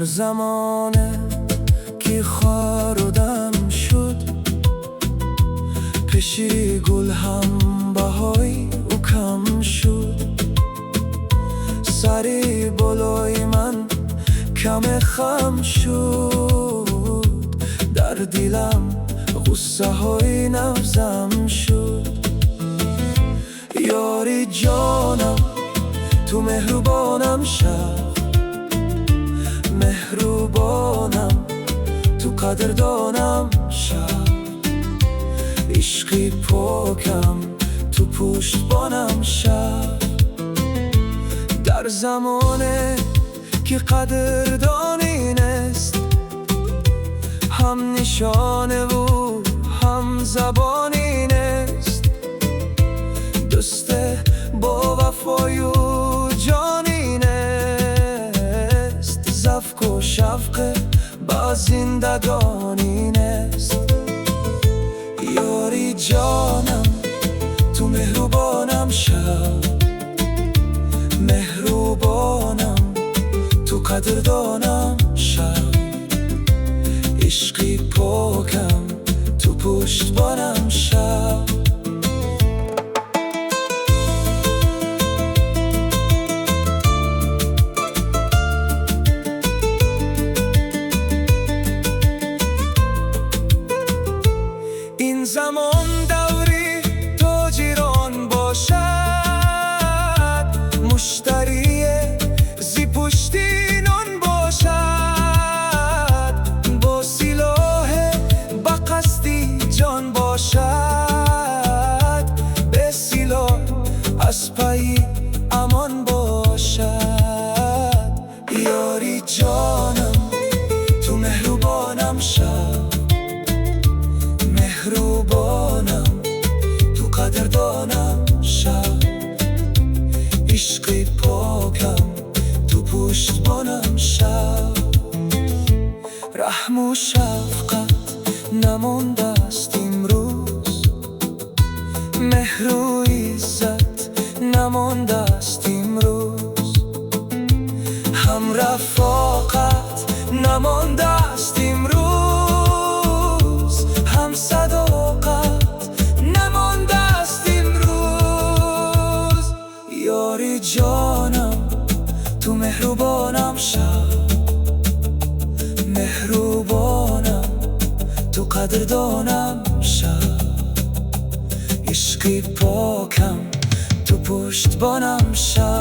در زمانه که خار و دم شد، پیشی گل هم بهای او کم شد. سری بالای من کم خم شد، در دلم غصه های نوزم شد. یاری جانم تو مهربانم شد، مهربانم تو قدردانم شد. عشقی پاکم تو پشتبانم شد. در زمانه که قدردانی نیست، هم نشانه و هم زبانی نیست. دوست با وفای و جانی نیست، زفق و شفق با زندگانی نیست. یاری جانم تو مهربانم شد، مهربانم تو قدردانم شد. عشقی پاکم تو پشتبانم شد. این زمان دوری تاجران باشد، مشتری زی پشتی نان باشد. با سلاح با قصدی جان باشد، به سلاح از پای امان باشد. یاری جانم تو مهربانم شد، مهربانم تو قدردانم شد. عشقی پاکم تو پشتبانم شد. رحم و شفقت نمانده است امروز، مهر و عزت نمانده است امروز. هم رفاقت نمانده است امروز، هم صداقت نمانده است امروز. یاری جانم تو مهربانم شد، مهربانم تو قدردانم شد. عشقی پاکم تو پشتبانم شد.